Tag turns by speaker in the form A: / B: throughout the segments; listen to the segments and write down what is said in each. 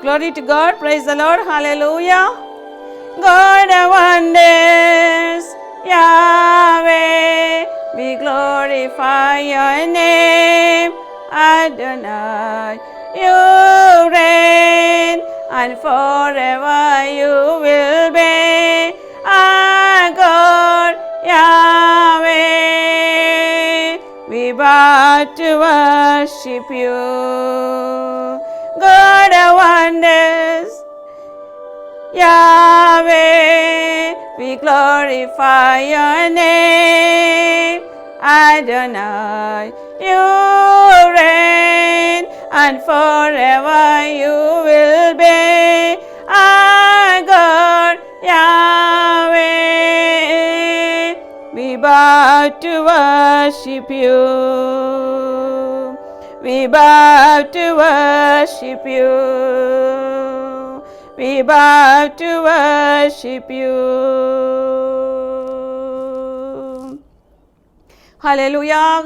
A: Glory to God. Praise the Lord. Hallelujah. God of wonders, Yahweh, we glorify your name. Adonai, you reign, and forever you will be our God, Yahweh. We bow to worship you, God of wonders, Yahweh, we glorify your name. Adonai, you reign, and forever you will be our God, Yahweh. We bow to worship you. We bow to worship you. We bow to worship you. Hallelujah.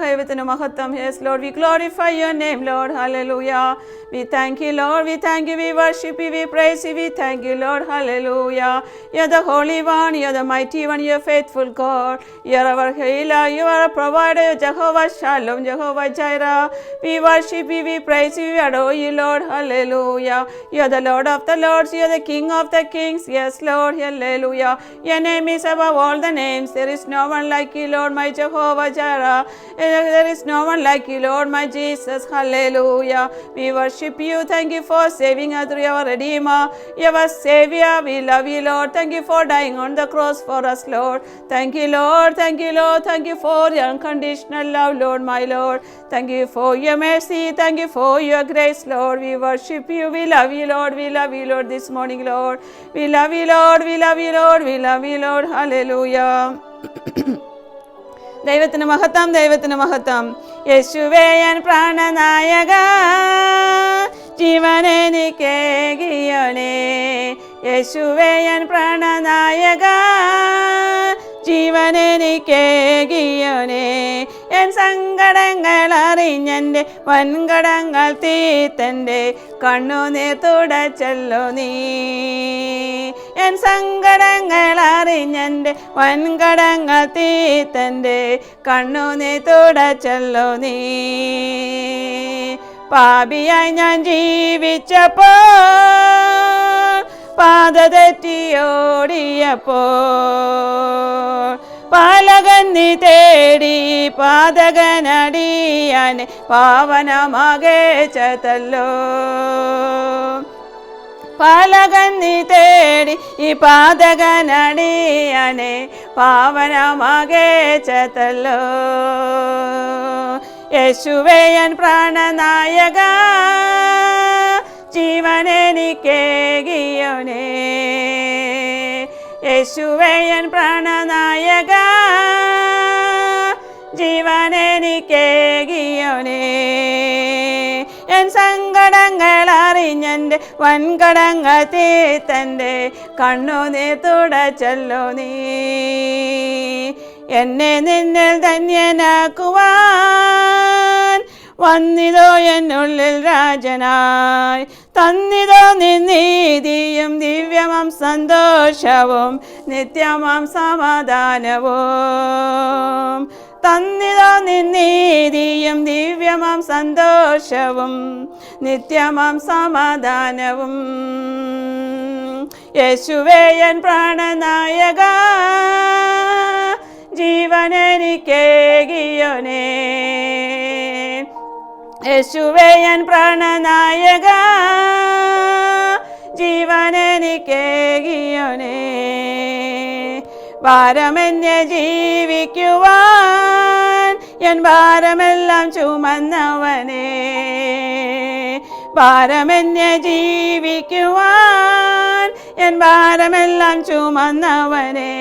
A: Yes, Lord, we glorify your name, Lord. Hallelujah. We thank you, Lord. We thank you. We worship you. We praise you. We thank you, Lord. Hallelujah. You're the Holy One. You're the Mighty One. You're faithful God. You're our healer. You are a provider. Jehovah Shalom. Jehovah Jireh. We worship you. We praise you. We adore you, Lord. Hallelujah. You're the Lord of the Lords. You're the King of the Kings. Yes, Lord. Hallelujah. Your name is above all the names. There is no one like you, Lord, my Jehovah Jireh. There is no one like you, Lord, my Jesus. Hallelujah. We worship you. Thank you for saving us through your Redeemer, your Savior. We love you, Lord. Thank you for dying on the cross for us, Lord. Thank you, Lord. Thank you, Lord. Thank you for your unconditional love, Lord, my Lord. Thank you for your mercy. Thank you for your grace, Lord. We worship you. We love you, Lord. We love you, Lord, this morning, Lord. We love you, Lord. We love you, Lord. We love you, Lord. Hallelujah. ദൈവത്തിന് മഹത്വം, ദൈവത്തിന് മഹത്വം. യേശുവേ N പ്രാണനായക, ജീവനെനിക്കേകിയോനേ. യേശുവേ N പ്രാണനായക, ജീവനെനിക്കേകിയോനേ. N സങ്കടങ്ങൾ അറിഞ്ഞെൻ്റെ വൻകടങ്ങൾ തീർത്തൻ്റെ കണ്ണുനീർ തുടച്ചല്ലോ നീ. N സങ്കടങ്ങൾ അറിഞ്ഞെൻ്റെ വൻകടങ്ങൾ തീർത്തൻ്റെ കണ്ണുനീർ തുടച്ചല്ലോ നീ. പാപിയായി ഞാൻ ജീവിച്ചപ്പോൾ, പാത തെറ്റിയോടിയപ്പോൾ, പാലകൻ നീ തേടി പാതകനടിയാൻ പാവനമാകെ ചതല്ലോ. പാലകൻ നീ തേടി ഈ പാതകനടിയാനെ പാവനമാകെ ചതല്ലോ. യേശുവേ എൻ പ്രാണനായക, ജീവനെനിക്കേകിയോനേ. യേശുവേ എൻ പ്രാണനായക, ജീവനെനിക്കേകിയോനേ. എൻ സങ്കടങ്ങൾ അറിഞ്ഞെൻ്റെ വൻകടങ്ങൾ തീർത്തൻ്റെ കണ്ണുനീർ തുടച്ചല്ലോ നീ. എന്നെ നിന്നിൽ ധന്യനാക്കുവാൻ വന്നിതോ എന്നുള്ളിൽ രാജനായി. തന്നിതോ നീതിയും ദിവ്യമാം സന്തോഷവും നിത്യമാം സമാധാനവും. തന്നിതോ നീതിയും ദിവ്യമാം സന്തോഷവും നിത്യമാം സമാധാനവും. യേശുവേ എൻ പ്രാണനായക, ജീവനെനിക്കേകിയോനേ. യേശുവേ എൻ പ്രാണനായക, ജീവനെനിക്കേകിയോനേ. ഭാരമെന്നെ ജീവിക്കുവാൻ എൻ ഭാരമെല്ലാം ചുമന്നവനേ. ഭാരമെന്നെ ജീവിക്കുവാൻ എൻ ഭാരമെല്ലാം ചുമന്നവനേ.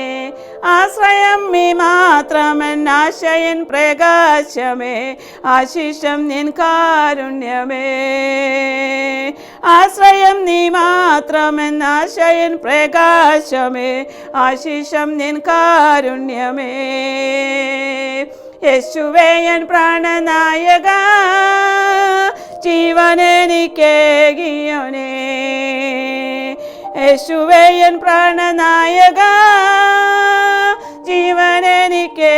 A: ആശ്രയം നീ മാത്രമെൻ ആശയൻ പ്രകാശമേ, ആശിഷം നിൻ കാരുണ്യമേ. ആശ്രയം നീ മാത്രമെൻ ആശയൻ പ്രകാശമേ, ആശിഷം നിൻ കാരുണ്യമേ. യേശുവേ എൻ പ്രാണനായക, ജീവനെനിക്കേകിയോനേ. യേശുവേ എൻ പ്രാണനായക, ജീവനെനിക്കേകിയോനേ.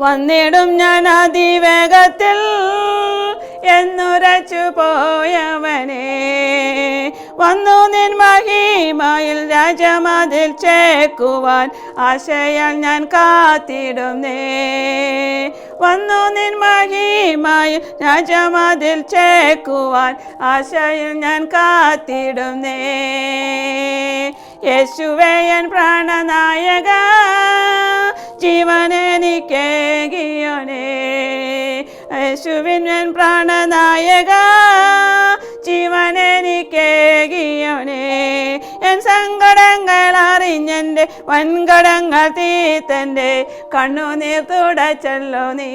A: വന്നിടും ഞാൻ അതിവേഗത്തിൽ എന്നുരച്ചു പോയവനെ, വന്നു നിൻ മഹിമയിൽ രാജമതിൽ ചേക്കുവാൻ ആശയാൽ ഞാൻ കാത്തിടുന്നേ. വന്നു നിൻ മഹിമയിൽ രാജമതിൽ ചേക്കുവാൻ ആശയിൽ ഞാൻ കാത്തിടുന്നേ. യേശുവേ എൻ പ്രാണനായക, ജീവനെനിക്കേകിയോനേ. യേശുവിൻ എൻ പ്രാണനായക, ജീവനെനിക്കേകിയോനേ. എൻ സങ്കടങ്ങൾ അറിഞ്ഞെൻ്റെ വൻകടങ്ങൾ തീർത്തൻ്റെ കണ്ണുനീർ തുടച്ചല്ലോ നീ.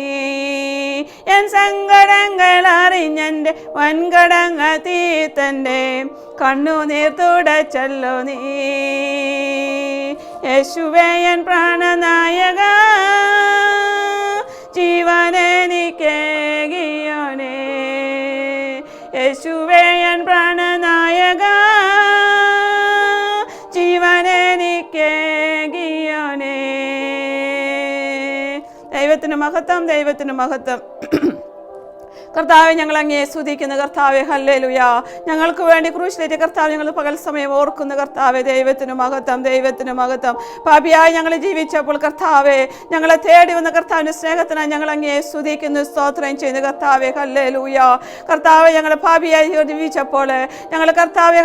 A: എൻ സങ്കടങ്ങൾ അറിഞ്ഞെൻ്റെ വൻകടങ്ങൾ തീർത്തൻ്റെ കണ്ണുനീർ തുടച്ചല്ലോ നീ. യേശുവേ എൻ പ്രാണനായക, ജീവനെനിക്കേകിയോനേ. യേശുവേ എൻ പ്രാണനായക, ജീവനെനിക്കേകിയോനേ. ദൈവത്തിന് മഹത്വം, ദൈവത്തിന് മഹത്വം. കർത്താവെ, ഞങ്ങൾ അങ്ങയെ സ്തുതിക്കുന്ന കർത്താവെ, ഹല്ലേലൂയ. ഞങ്ങൾക്ക് വേണ്ടി ക്രൂശിലേറ്റ കർത്താവ് ഞങ്ങൾ പകൽ സമയം ഓർക്കുന്ന കർത്താവെ, ദൈവത്തിന് മഹത്വം, ദൈവത്തിന് മഹത്വം. പാപിയായി ഞങ്ങൾ ജീവിച്ചപ്പോൾ കർത്താവെ, ഞങ്ങളെ തേടി വന്ന കർത്താവിൻ്റെ സ്നേഹത്തിനായി ഞങ്ങൾ അങ്ങയെ സ്തുതിക്കുന്നു, സ്തോത്രം ചെയ്യുന്ന കർത്താവെ, ഹല്ലേലൂയ. കർത്താവെ, ഞങ്ങൾ പാപിയായി ജീവിച്ചപ്പോൾ ഞങ്ങൾ കർത്താവെ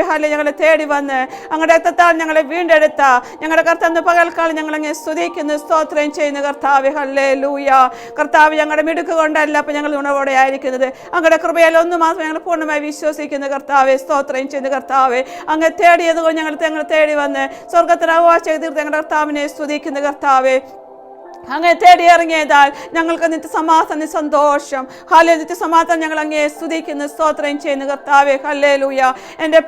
A: ഹല്ലെ ഞങ്ങളെ തേടി വന്ന് അങ്ങയുടെ രക്തത്താൽ ഞങ്ങളെ വീണ്ടെടുത്ത ഞങ്ങളുടെ കർത്താവ് പകൽക്കാലം ഞങ്ങൾ അങ്ങയെ സ്തുതിക്കുന്നു, സ്തോത്രം ചെയ്യുന്ന കർത്താവെ, ഹല്ലേലൂയ. കർത്താവ്, ഞങ്ങളുടെ മിടുക്ക് കൊണ്ടല്ല ഞങ്ങൾ ഉണർവോടെ ആയിരിക്കുന്നത്, അങ്ങയുടെ കൃപയിൽ ഒന്ന് മാത്രം ഞങ്ങൾ പൂർണ്ണമായി വിശ്വസിക്കുന്ന കർത്താവെ, സ്തോത്രം ചെയ്യുന്ന കർത്താവെ. അങ്ങ് തേടിയതുകൊണ്ട് ഞങ്ങൾ തേടി വന്ന് സ്വർഗത്തിൽ അവകാശം തീർത്ത് ഞങ്ങളുടെ കർത്താവിനെ സ്തുതിക്കുന്ന കർത്താവെ. അങ്ങേ തേടി ഇറങ്ങിയതാൽ ഞങ്ങൾക്ക് നിത്യസമാധാനം, സന്തോഷം. ഹല്ലെ, നിത്യസമാധാനം ഞങ്ങൾ അങ്ങയെ സ്തുതിക്കുന്നു, സ്തോത്രം ചെയ്യുന്ന കർത്താവെ, ഹല്ലേലൂയ. എൻ്റെ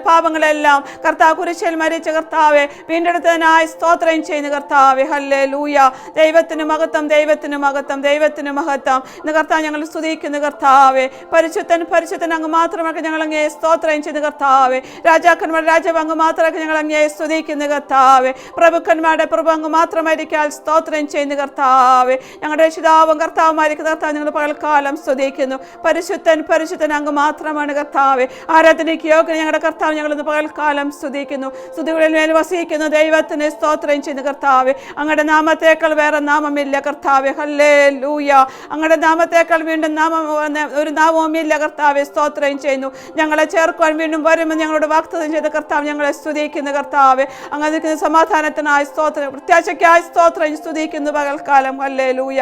A: പാപങ്ങളെല്ലാം കർത്താവ് കുരിശിൽ മരിച്ച കർത്താവെ വീണ്ടെടുത്തതിനായി സ്തോത്രം ചെയ്യുന്ന കർത്താവെ, ഹല്ലേലൂയ. ദൈവത്തിന് മഹത്വം, ദൈവത്തിന് മഹത്വം, ദൈവത്തിന് മഹത്വം. ഇന്ന് കർത്താവ് ഞങ്ങൾ സ്തുതിക്കുന്ന കർത്താവെ, പരിശുദ്ധൻ പരിശുദ്ധൻ അങ്ങ് മാത്രമാക്കി ഞങ്ങൾ അങ്ങയെ സ്തോത്രം ചെയ്യുന്ന കർത്താവെ. രാജാക്കന്മാരുടെ രാജാവ് അങ്ങ് മാത്രമാക്കി ഞങ്ങൾ അങ്ങയെ സ്തുതിക്കുന്ന കർത്താവെ. പ്രഭുക്കന്മാരുടെ പ്രഭു അങ്ങ് മാത്രമായിരിക്കാൻ സ്തോത്രം ചെയ്യുന്ന കർത്താവെ. ഞങ്ങളുടെ രക്ഷിതാവും കർത്താവുമായിരിക്കുന്ന കർത്താവ് ഞങ്ങൾ പകൽക്കാലം സ്തുതിക്കുന്നു. പരിശുദ്ധൻ പരിശുദ്ധൻ അങ്ങ് മാത്രമാണ് കർത്താവെ. ആരാധനയ്ക്ക് യോഗ്യൻ ഞങ്ങളുടെ കർത്താവ് ഞങ്ങളിന്ന് പകൽക്കാലം സ്തുതിക്കുന്നു. സ്തുതികളിൽ മേൽ വസിക്കുന്നു ദൈവത്തിന് സ്തോത്രം ചെയ്യുന്ന കർത്താവെ. അങ്ങയുടെ നാമത്തേക്കാൾ വേറെ നാമമില്ല കർത്താവെ, ഹല്ലേലൂയ. അങ്ങയുടെ നാമത്തേക്കാൾ വീണ്ടും ഒരു നാമവുമില്ല കർത്താവെ, സ്തോത്രം ചെയ്യുന്നു. ഞങ്ങളെ ചേർക്കുവാൻ വീണ്ടും വരുമെന്ന് ഞങ്ങളോട് വാഗ്ദത്തം ചെയ്ത കർത്താവ് ഞങ്ങളെ സ്തുതിക്കുന്ന കർത്താവെ. അങ്ങ് സമാധാനത്തിനായി സ്തോത്രം, പ്രത്യാശയ്ക്കായി സ്തോത്രം സ്തുതിക്കുന്നു പകൽക്കാലം, ഹല്ലേലൂയ.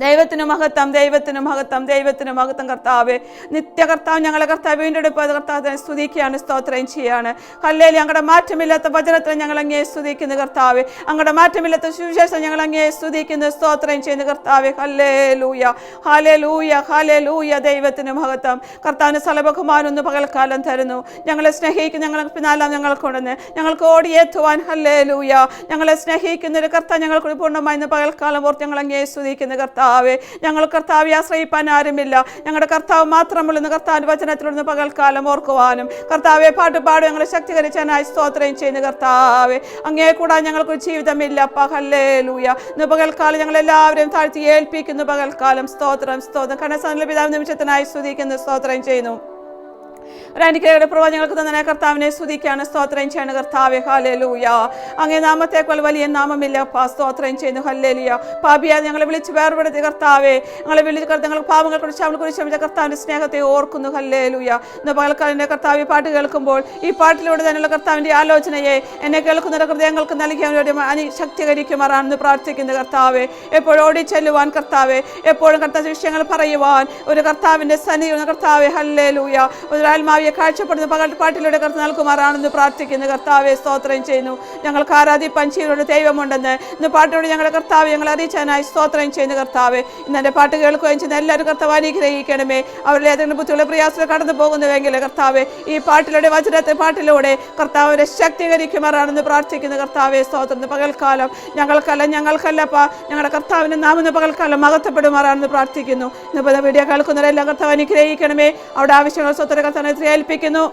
A: ദൈവത്തിന് മഹത്വം, ദൈവത്തിന് മഹത്വം, ദൈവത്തിന് മഹത്വം. കർത്താവെ, നിത്യ കർത്താവ് ഞങ്ങളെ കർത്താവ് വീണ്ടെടുപ്പ് കർത്താവിനെ സ്തുതിക്കുകയാണ്, സ്തോത്രം ചെയ്യാണ്. ഹല്ലേലൂയ. ഞങ്ങളുടെ മാറ്റമില്ലാത്ത വചനത്തിൽ ഞങ്ങൾ അങ്ങയെ സ്തുതിക്കുന്നു കർത്താവെ. അങ്ങയുടെ മാറ്റമില്ലാത്ത സുവിശേഷം ഞങ്ങൾ അങ്ങയെ സ്തുതിക്കുന്നു, സ്തോത്രം ചെയ്യുന്ന കർത്താവെ, ഹല്ലേലൂയ, ഹല്ലേലൂയ, ഹല്ലേലൂയ. ദൈവത്തിന് മഹത്വം. കർത്താവിന് സ്ഥലബഹുമാനം ഒന്ന് പകൽക്കാലം തരുന്നു. ഞങ്ങളെ സ്നേഹിക്കുന്ന ഞങ്ങൾക്ക് പിന്നാലാം ഞങ്ങൾക്കുണ്ടെന്ന് ഞങ്ങൾക്ക് ഓടിയെത്തുവാൻ, ഹല്ലേലൂയ. ഞങ്ങളെ സ്നേഹിക്കുന്ന ഒരു കർത്താവ് ഞങ്ങൾക്ക് പൂർണ്ണമായി ഇന്ന് പകൽക്കാലം ഓർത്ത് ഞങ്ങൾ അങ്ങയെ സ്തുതിക്കുന്ന കർത്താവെ. ഞങ്ങൾ കർത്താവെ ആശ്രയിപ്പാൻ ആരുമില്ല, ഞങ്ങളുടെ കർത്താവ് മാത്രമുള്ള കർത്താവിന്റെ വചനത്തിലൂടെ പകൽക്കാലം ഓർക്കുവാനും കർത്താവെ പാട്ടുപാടും ഞങ്ങളെ ശക്തീകരിച്ചാനായി സ്തോത്രം ചെയ്യുന്ന കർത്താവെ. അങ്ങേ കൂടാതെ ഞങ്ങൾക്കൊരു ജീവിതമില്ല, ഹല്ലേലൂയ. ഇന്ന് പകൽക്കാലം ഞങ്ങൾ എല്ലാവരെയും താഴ്ത്തി ഏൽപ്പിക്കുന്നു പകൽക്കാലം, സ്തോത്രം സ്തോത്രം. കണസാനുള്ള പിതാവ് നിമിഷത്തിനായി സ്തുതിക്കുന്നു, സ്തോത്രം ചെയ്യുന്നു. ഒരനുഗ്രഹയുടെ പ്രവചനങ്ങൾക്ക് തന്നെ കർത്താവിനെ സ്തുതിക്കാണ്, സ്തോത്രം ചെയ്യണം കർത്താവെ, ഹല്ലേലൂയ. അങ്ങേ നാമത്തേക്കാൾ വലിയ നാമമില്ല, സ്തോത്രം ചെയ്യുന്നു, ഹല്ലേലൂയ. പാപിയാ ഞങ്ങളെ വിളിച്ച് വേർപെടുത്തി കർത്താവെ, ഞങ്ങളെ വിളിച്ച് ഞങ്ങൾ പാപങ്ങൾ കുറിച്ച് കർത്താവിന്റെ സ്നേഹത്തെ ഓർക്കുന്നു, ഹല്ലേലൂയ. ഇന്ന് പകൽക്കാലം കർത്താവ് പാട്ട് കേൾക്കുമ്പോൾ ഈ പാട്ടിലൂടെ തന്നെയുള്ള കർത്താവിന്റെ ആലോചനയെ എന്നെ കേൾക്കുന്ന ഹൃദയങ്ങൾക്ക് നൽകിയാൻ വേണ്ടി ശക്തീകരിക്കുമാറാണെന്ന് പ്രാർത്ഥിക്കുന്നു കർത്താവെ. എപ്പോഴും ഓടി ചെല്ലുവാൻ കർത്താവെ, എപ്പോഴും കർത്താവ് വിഷയങ്ങൾ പറയുവാൻ ഒരു കർത്താവിന്റെ സന്നിധിയിൽ കർത്താവെ, ഹല്ലേലൂയ. ഒരു ആത്മാവിയെ കാഴ്ചപ്പെടുന്ന പകൽ പാട്ടിലൂടെ കർത്താവ് നൽകുമാറാണെന്ന് പ്രാർത്ഥിക്കുന്നു. കർത്താവെ സ്തോത്രം ചെയ്യുന്നു. ഞങ്ങൾക്ക് ആരാധിപ്പാൻ ജീവനുള്ള ദൈവമുണ്ടെന്ന് ഇന്ന് പാട്ടിലൂടെ ഞങ്ങളുടെ കർത്താവ് ഞങ്ങളെ അറിയിച്ചാനായി സ്തോത്രം ചെയ്യുന്നു. കർത്താവെ ഇന്ന് എൻ്റെ പാട്ട് കേൾക്കുകയും ചെയ്യുന്ന എല്ലാവരും കർത്താവ് അനുഗ്രഹിക്കണമേ. അവരുടെ ഏതെങ്കിലും ബുദ്ധിയുള്ള പ്രയാസത്തിൽ കടന്നു പോകുന്നുവെങ്കിൽ കർത്താവെ ഈ പാട്ടിലൂടെ പാട്ടിലൂടെ കർത്താവിനെ ശക്തീകരിക്കുമാറാണെന്ന് പ്രാർത്ഥിക്കുന്നു. കർത്താവെ സ്തോത്രം. പകൽക്കാലം ഞങ്ങൾക്കല്ലപ്പാ ഞങ്ങളുടെ കർത്താവിൻ്റെ നാമം പകൽക്കാലം മഹത്വപ്പെടുമാറാണെന്ന് പ്രാർത്ഥിക്കുന്നു. ഇന്ന് വീഡിയോ കേൾക്കുന്നവരെല്ലാം കർത്താവ് അനുഗ്രഹിക്കണമേ. അവിടെ ആവശ്യങ്ങൾ സ്വന്തം കർത്താവിനെ ഏൽപ്പിക്കുന്നു.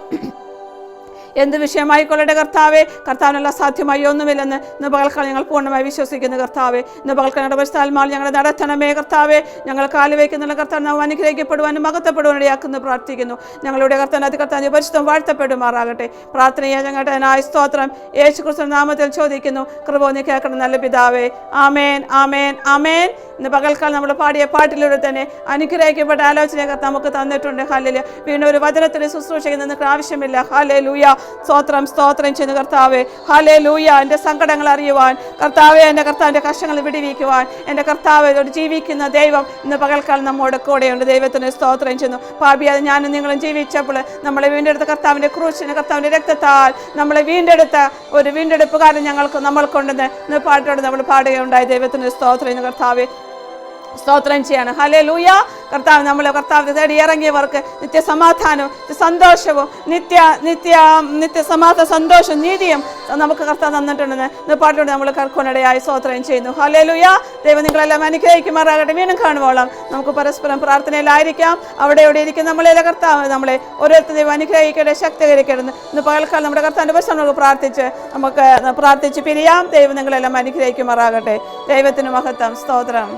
A: എന്ത് വിഷയമായിക്കൊള്ളട്ടെ കർത്താവെ, കർത്താവിനുള്ള സാധ്യമായി ഒന്നുമില്ലെന്ന് ഇന്ന് പകൽക്കാലം ഞങ്ങൾ പൂർണ്ണമായി വിശ്വസിക്കുന്നു. കർത്താവെ ഇന്ന് പകൽക്കാലം ഞങ്ങളുടെ പരിശുദ്ധാത്മാവിൽ ഞങ്ങളെ നടത്തണമേ. കർത്താവെ ഞങ്ങൾ കാല് വയ്ക്കുന്നുള്ള കർത്താവ് നാം അനുഗ്രഹിക്കപ്പെടുവാനും മഹത്വപ്പെടുവാനും ഇടയാക്കുന്നു പ്രാർത്ഥിക്കുന്നു. ഞങ്ങളുടെ കർത്താവിൻ്റെ കർത്താവിൻ്റെ പരിശുദ്ധം വാഴ്ത്തപ്പെടുമാറാകട്ടെ. പ്രാർത്ഥനയെ ഞങ്ങളുടെ സ്തോത്രം യേശു ക്രിസ്തുവിന്റെ നാമത്തിൽ ചോദിക്കുന്നു. കൃപ നീ കേൾക്കണം നല്ല പിതാവേ. ആമേൻ, ആമേൻ, ആമേൻ. ഇന്ന് പകൽക്കാലം നമ്മൾ പാടിയ പാട്ടിലൂടെ തന്നെ അനുഗ്രഹിക്കപ്പെട്ട ആലോചനയൊക്കെ നമുക്ക് തന്നിട്ടുണ്ട്. ഹല്ലേലൂയ. വീണ്ടും ഒരു വചനത്തിന് ശുശ്രൂഷയ്ക്ക് നിങ്ങൾക്ക് ആവശ്യമില്ല. ഹല്ലേലൂയ. സ്തോത്രം ചെയ്യുന്ന കർത്താവേ. ഹല്ലേലൂയ. എൻ്റെ സങ്കടങ്ങൾ അറിയുവാൻ കർത്താവെ, എൻ്റെ കർത്താവിൻ്റെ കഷ്ടങ്ങൾ വിടിവിക്കുവാൻ എൻ്റെ കർത്താവോട് ജീവിക്കുന്ന ദൈവം ഇന്ന് പകൽക്കാലം നമ്മോട് കൂടെയുണ്ട്. ദൈവത്തിന് സ്തോത്രം ചെയ്യുന്നു. പാപിയാതെ ഞാനും നിങ്ങളും ജീവിച്ചപ്പോൾ നമ്മളെ വീണ്ടെടുത്ത കർത്താവിൻ്റെ ക്രൂശിന് കർത്താവിൻ്റെ രക്തത്താൽ നമ്മളെ വീണ്ടെടുത്ത ഒരു വീണ്ടെടുപ്പുകാരൻ നമ്മൾക്കുണ്ടെന്ന് ഇന്ന് പാട്ടോട് നമ്മൾ പാടുകയുണ്ടായി. ദൈവത്തിന് സ്തോത്രം ചെയ്യുന്ന കർത്താവെ സ്തോത്രം ചെയ്യാണ്. ഹല്ലേലൂയ. കർത്താവ് നമ്മളെ കർത്താവിനെ തേടി ഇറങ്ങിയവർക്ക് നിത്യസമാധാനവും സന്തോഷവും സന്തോഷവും നീതിയും നമുക്ക് കർത്താവ് തന്നിട്ടുണ്ടെന്ന് ഇന്ന് പാട്ടിലൂടെ നമ്മൾ കർക്കൊനിടയായി സ്തോത്രം ചെയ്യുന്നു. ഹല്ലേലൂയ. ദൈവം നിങ്ങളെല്ലാം അനുഗ്രഹിക്കുമാറാകട്ടെ. വീണ്ടും കാണുവോളം നമുക്ക് പരസ്പരം പ്രാർത്ഥനയിലായിരിക്കാം. അവിടെ ഇരിക്കുന്ന നമ്മളെ കർത്താവ് നമ്മളെ ഓരോരുത്തർ ദൈവം അനുഗ്രഹിക്കട്ടെ, ശക്തീകരിക്കട്ടെ. ഇന്ന് പകൽക്കാലം നമ്മുടെ കർത്താവിൻ്റെ പ്രശ്നം നമുക്ക് പ്രാർത്ഥിച്ച് പിരിയാം. ദൈവം നിങ്ങളെല്ലാം അനുഗ്രഹിക്കുമാറാകട്ടെ. ദൈവത്തിന് മഹത്വം. സ്തോത്രം.